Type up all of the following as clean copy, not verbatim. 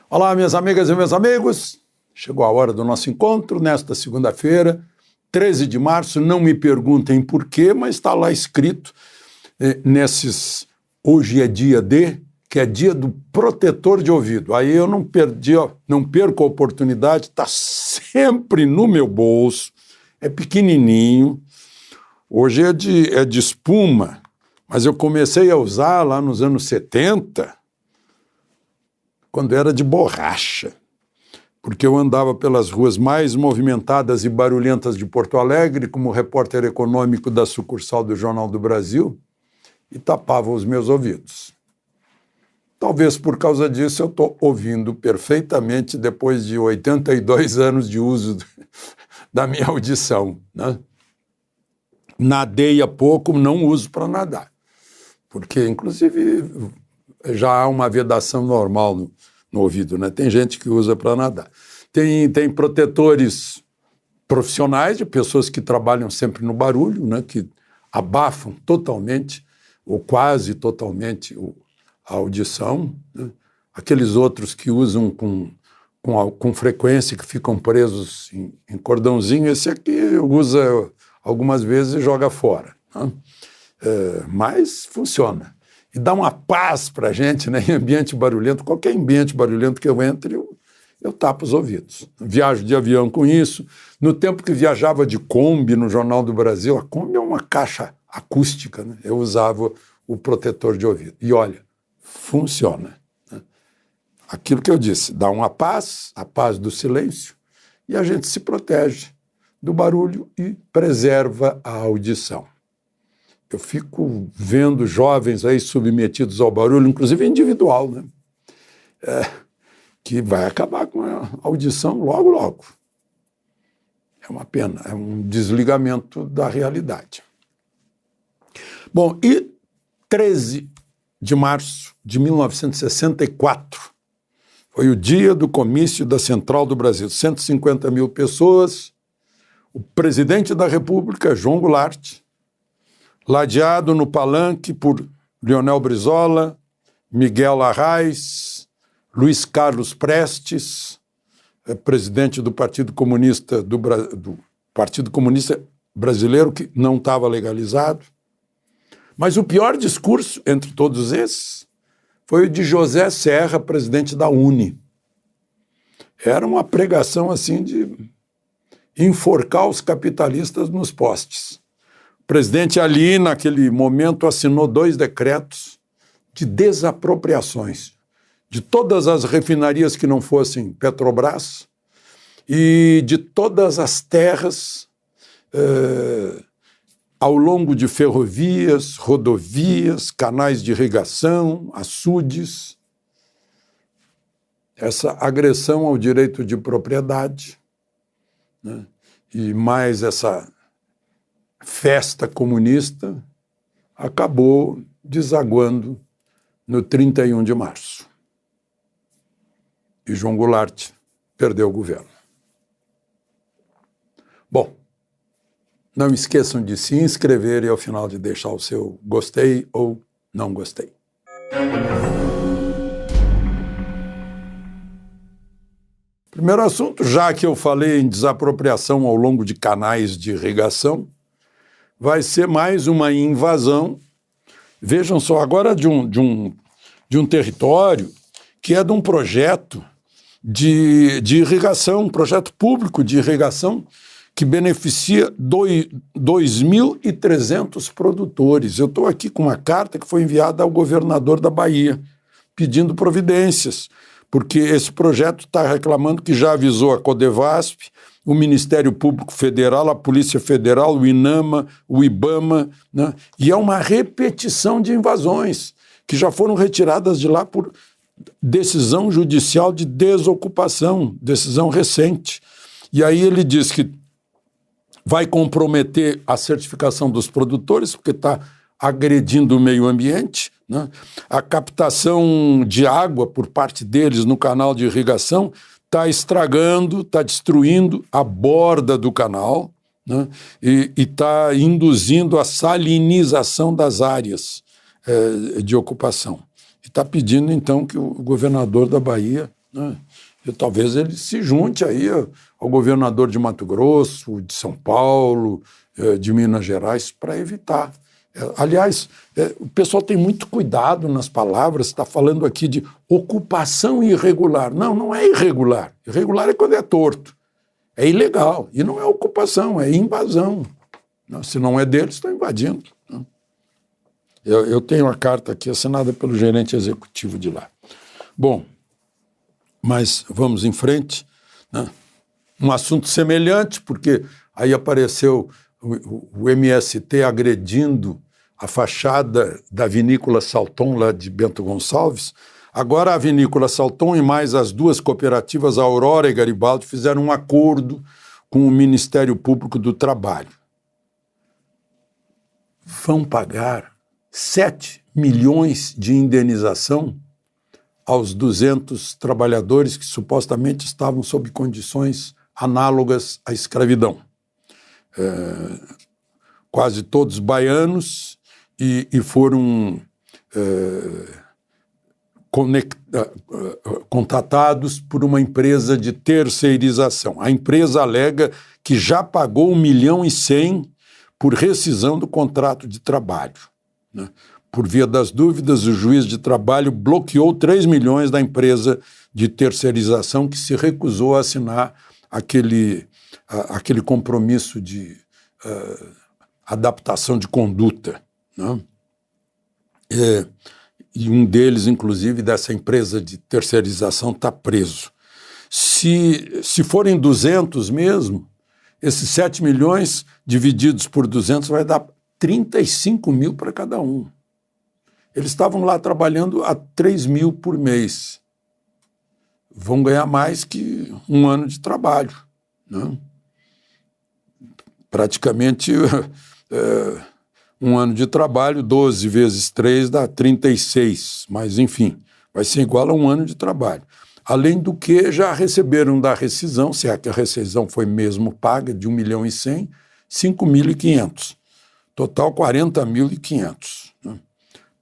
Olá, minhas amigas e meus amigos. Chegou a hora do nosso encontro nesta segunda-feira, 13 de março. Não me perguntem por quê, mas está lá escrito nesses hoje é dia de, que é dia do protetor de ouvido. Aí eu não perco a oportunidade, está sempre no meu bolso, é pequenininho. Hoje é de espuma, mas eu comecei a usar lá nos anos 70, quando era de borracha, porque eu andava pelas ruas mais movimentadas e barulhentas de Porto Alegre, como repórter econômico da sucursal do Jornal do Brasil, e tapava os meus ouvidos. Talvez por causa disso eu estou ouvindo perfeitamente depois de 82 anos de uso da minha audição, né? Nadei há pouco, não uso para nadar, porque inclusive já há uma vedação normal no ouvido, né? Tem gente que usa para nadar. Tem protetores profissionais, de pessoas que trabalham sempre no barulho, né? Que abafam totalmente ou quase totalmente a audição, né? Aqueles outros que usam com frequência, que ficam presos em cordãozinho, esse aqui usa algumas vezes e joga fora, né? Mas funciona. E dá uma paz para a gente, né? Em ambiente barulhento, qualquer ambiente barulhento que eu entre, eu tapo os ouvidos. Viajo de avião com isso. No tempo que viajava de Kombi no Jornal do Brasil, a Kombi é uma caixa acústica, né? Eu usava o protetor de ouvido. E olha, funciona, né? Aquilo que eu disse, dá uma paz, a paz do silêncio, e a gente se protege do barulho e preserva a audição. Eu fico vendo jovens aí submetidos ao barulho, inclusive individual, né? Que vai acabar com a audição logo, logo. É uma pena, é um desligamento da realidade. Bom, e 13 de março de 1964 foi o dia do comício da Central do Brasil. 150 mil pessoas, o presidente da República, João Goulart, ladeado no palanque por Leonel Brizola, Miguel Arraes, Luiz Carlos Prestes, presidente do Partido Comunista do Partido Comunista Brasileiro, que não estava legalizado. Mas o pior discurso entre todos esses foi o de José Serra, presidente da UNE. Era uma pregação assim de enforcar os capitalistas nos postes. O presidente ali, naquele momento, assinou 2 decretos de desapropriações de todas as refinarias que não fossem Petrobras e de todas as terras ao longo de ferrovias, rodovias, canais de irrigação, açudes. Essa agressão ao direito de propriedade, né? E mais essa festa comunista acabou desaguando no 31 de março. E João Goulart perdeu o governo. Bom, não esqueçam de se inscrever e ao final de deixar o seu gostei ou não gostei. Primeiro assunto, já que eu falei em desapropriação ao longo de canais de irrigação, vai ser mais uma invasão, vejam só, agora de um território que é de um projeto de irrigação, um projeto público de irrigação que beneficia 2.300 produtores. Eu estou aqui com uma carta que foi enviada ao governador da Bahia, pedindo providências, porque esse projeto está reclamando que já avisou a Codevasp, o Ministério Público Federal, a Polícia Federal, o INAMA, o IBAMA, né? E é uma repetição de invasões que já foram retiradas de lá por decisão judicial de desocupação, decisão recente. E aí ele diz que vai comprometer a certificação dos produtores, porque está agredindo o meio ambiente, né? A captação de água por parte deles no canal de irrigação está estragando, está destruindo a borda do canal, né? E está induzindo a salinização das áreas de ocupação. E está pedindo, então, que o governador da Bahia, né? E talvez ele se junte aí ao governador de Mato Grosso, de São Paulo, de Minas Gerais, para evitar. Aliás, o pessoal tem muito cuidado nas palavras, está falando aqui de ocupação irregular. Não, não é irregular. Irregular é quando é torto. É ilegal. E não é ocupação, é invasão. Se não é deles, estão invadindo. Eu tenho a carta aqui assinada pelo gerente executivo de lá. Bom, mas vamos em frente, né? Um assunto semelhante, porque aí apareceu o MST agredindo a fachada da Vinícola Salton, lá de Bento Gonçalves. Agora a Vinícola Salton e mais as duas cooperativas, a Aurora e Garibaldi, fizeram um acordo com o Ministério Público do Trabalho. Vão pagar 7 milhões de indenização aos 200 trabalhadores que supostamente estavam sob condições análogas à escravidão. Quase todos baianos e foram contratados por uma empresa de terceirização. A empresa alega que já pagou 1,1 milhão por rescisão do contrato de trabalho, né? Por via das dúvidas, o juiz de trabalho bloqueou 3 milhões da empresa de terceirização que se recusou a assinar aquele compromisso de adaptação de conduta, né? E um deles, inclusive, dessa empresa de terceirização, está preso. Se forem 200 mesmo, esses 7 milhões divididos por 200 vai dar 35 mil para cada um. Eles estavam lá trabalhando a 3 mil por mês. Vão ganhar mais que um ano de trabalho, né? Praticamente um ano de trabalho, 12 vezes 3 dá 36, mas enfim, vai ser igual a um ano de trabalho. Além do que já receberam da rescisão, se é que a rescisão foi mesmo paga, de 1,1 milhão, 5.500. Total 40.500, né,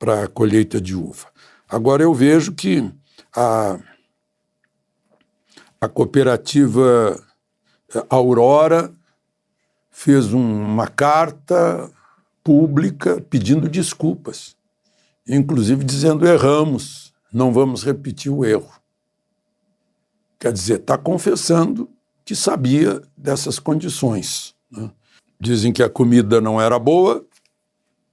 para a colheita de uva. Agora eu vejo que a cooperativa Aurora fez uma carta pública pedindo desculpas, inclusive dizendo: erramos, não vamos repetir o erro. Quer dizer, está confessando que sabia dessas condições, né? Dizem que a comida não era boa.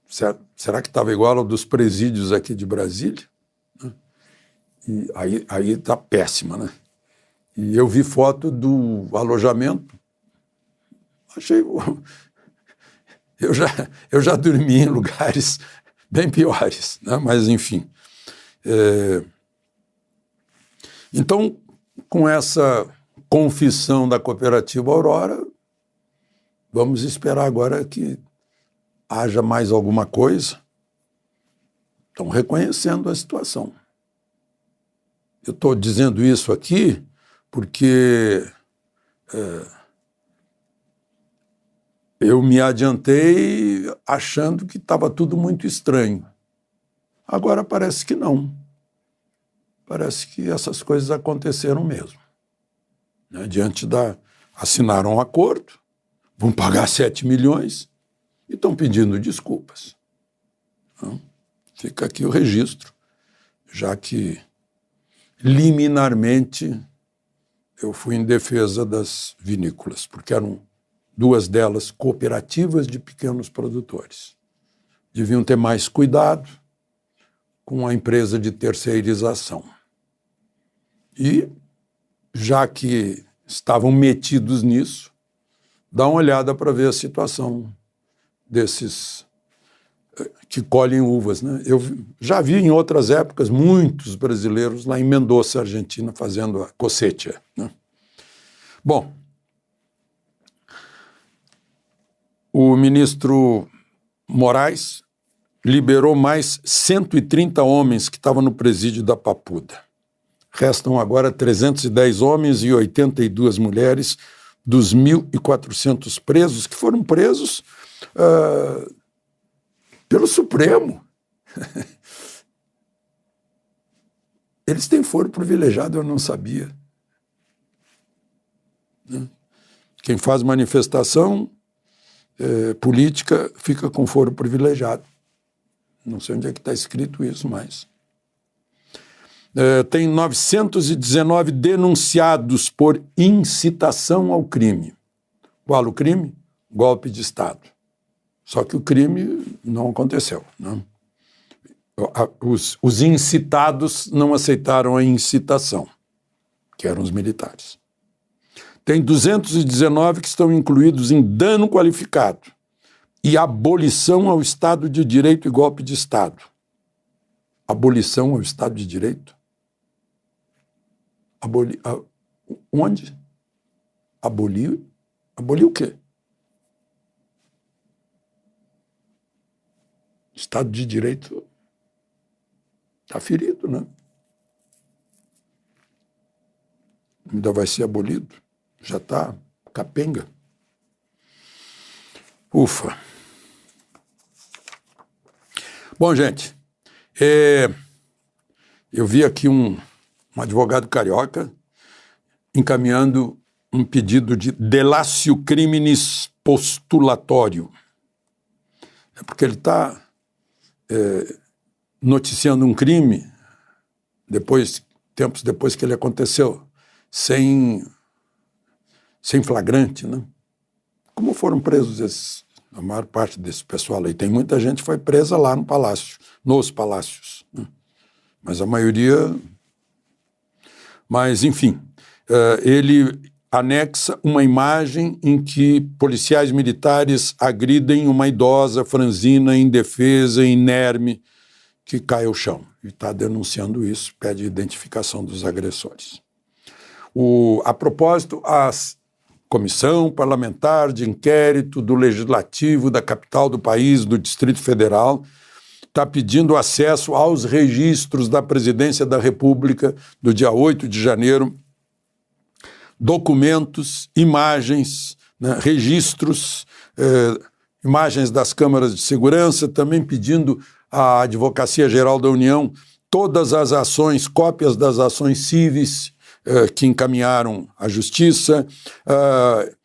Será que estava igual ao dos presídios aqui de Brasília? E aí está péssima, né? E eu vi foto do alojamento, achei... Eu já dormi em lugares bem piores, né? Mas enfim. Então, com essa confissão da cooperativa Aurora, vamos esperar agora que haja mais alguma coisa. Estão reconhecendo a situação. Eu estou dizendo isso aqui porque eu me adiantei achando que estava tudo muito estranho. Agora parece que não. Parece que essas coisas aconteceram mesmo, né? Assinaram um acordo, vão pagar 7 milhões e estão pedindo desculpas. Então, fica aqui o registro, já que liminarmente eu fui em defesa das vinícolas, porque eram duas delas cooperativas de pequenos produtores. Deviam ter mais cuidado com a empresa de terceirização. E, já que estavam metidos nisso, dá uma olhada para ver a situação desses que colhem uvas, né? Eu já vi em outras épocas muitos brasileiros lá em Mendoza, Argentina, fazendo a cosecha, né? Bom, o ministro Moraes liberou mais 130 homens que estavam no presídio da Papuda. Restam agora 310 homens e 82 mulheres dos 1.400 presos, que foram presos pelo Supremo. Eles têm foro privilegiado, eu não sabia. Quem faz manifestação política fica com foro privilegiado. Não sei onde é que está escrito isso, mas... tem 919 denunciados por incitação ao crime. Qual o crime? Golpe de Estado. Só que o crime não aconteceu, né? Os incitados não aceitaram a incitação, que eram os militares. Tem 219 que estão incluídos em dano qualificado e abolição ao Estado de Direito e golpe de Estado. Abolição ao Estado de Direito? Onde? Abolir o quê? Estado de Direito está ferido, né? Ainda vai ser abolido. Já está capenga. Ufa. Bom, gente, eu vi aqui um advogado carioca encaminhando um pedido de delatio criminis postulatório. É porque ele está noticiando um crime tempos depois que ele aconteceu, sem flagrante, né? Como foram presos a maior parte desse pessoal aí? Tem muita gente que foi presa lá no palácio, nos palácios, né? Mas a maioria... Mas, enfim, ele anexa uma imagem em que policiais militares agridem uma idosa, franzina, indefesa, inerme, que cai ao chão. E está denunciando isso, pede identificação dos agressores. A propósito, a Comissão Parlamentar de Inquérito do Legislativo da capital do país, do Distrito Federal, está pedindo acesso aos registros da Presidência da República do dia 8 de janeiro, documentos, imagens, né, registros, imagens das câmaras de segurança, também pedindo à Advocacia Geral da União todas as ações, cópias das ações cíveis que encaminharam à Justiça,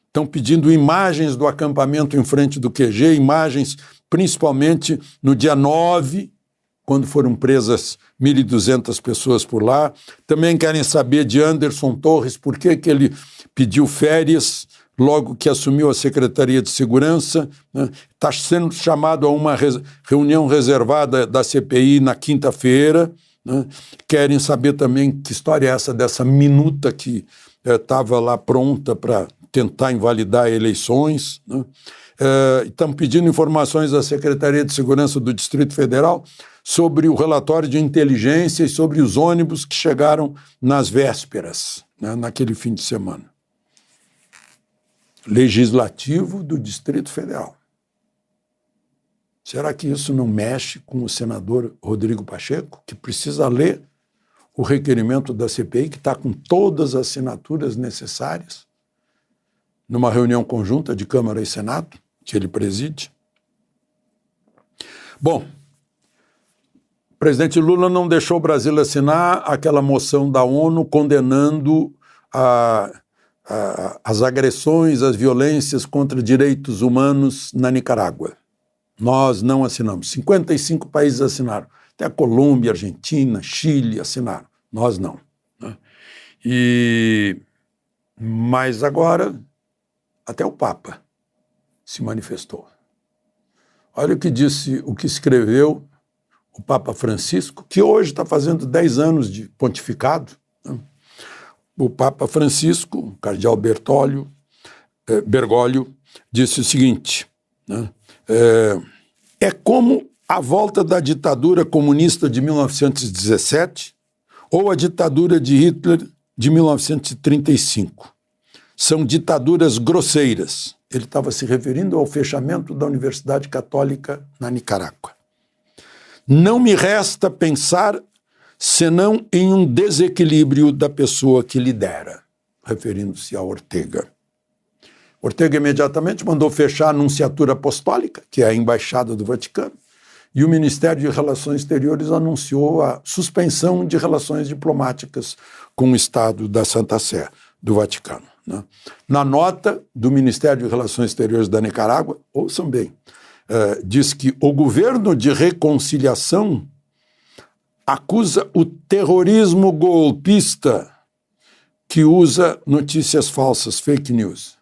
estão pedindo imagens do acampamento em frente do QG, imagens principalmente no dia 9, quando foram presas 1.200 pessoas por lá. Também querem saber de Anderson Torres por que ele pediu férias logo que assumiu a Secretaria de Segurança, né? Está sendo chamado a uma reunião reservada da CPI na quinta-feira, né? Querem saber também que história é essa dessa minuta que estava lá pronta para tentar invalidar eleições, né? Estão pedindo informações da Secretaria de Segurança do Distrito Federal sobre o relatório de inteligência e sobre os ônibus que chegaram nas vésperas, né, naquele fim de semana. Legislativo do Distrito Federal. Será que isso não mexe com o senador Rodrigo Pacheco, que precisa ler o requerimento da CPI, que está com todas as assinaturas necessárias, numa reunião conjunta de Câmara e Senado, que ele preside? Bom, o presidente Lula não deixou o Brasil assinar aquela moção da ONU condenando as agressões, as violências contra direitos humanos na Nicarágua. Nós não assinamos. 55 países assinaram. Até a Colômbia, Argentina, Chile assinaram. Nós não, né? Mas agora até o Papa se manifestou. Olha o que disse, o que escreveu o Papa Francisco, que hoje está fazendo 10 anos de pontificado, né? O Papa Francisco, o cardeal Bergoglio, disse o seguinte, né? É como a volta da ditadura comunista de 1917 ou a ditadura de Hitler de 1935. São ditaduras grosseiras. Ele estava se referindo ao fechamento da Universidade Católica na Nicarágua. Não me resta pensar senão em um desequilíbrio da pessoa que lidera, referindo-se a Ortega. Ortega imediatamente mandou fechar a Nunciatura Apostólica, que é a Embaixada do Vaticano, e o Ministério de Relações Exteriores anunciou a suspensão de relações diplomáticas com o Estado da Santa Sé, do Vaticano, né? Na nota do Ministério de Relações Exteriores da Nicarágua, ouçam bem, diz que o governo de reconciliação acusa o terrorismo golpista que usa notícias falsas, fake news.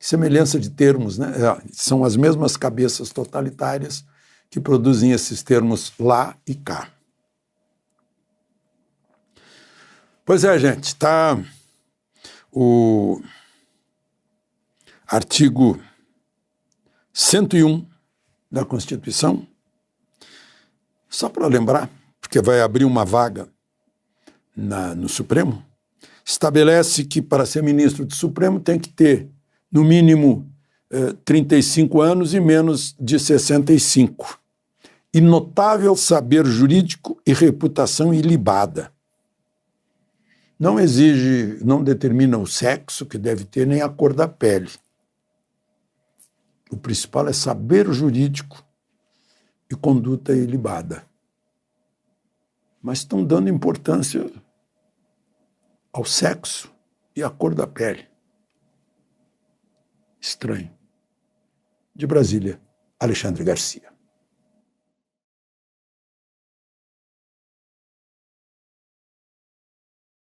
Semelhança de termos, né? São as mesmas cabeças totalitárias que produzem esses termos lá e cá. Pois é, gente, está o artigo 101 da Constituição, só para lembrar, porque vai abrir uma vaga no Supremo, estabelece que para ser ministro do Supremo tem que ter, no mínimo, 35 anos e menos de 65. E notável saber jurídico e reputação ilibada. Não exige, não determina o sexo que deve ter, nem a cor da pele. O principal é saber jurídico e conduta ilibada. Mas estão dando importância ao sexo e à cor da pele. Estranho. De Brasília, Alexandre Garcia.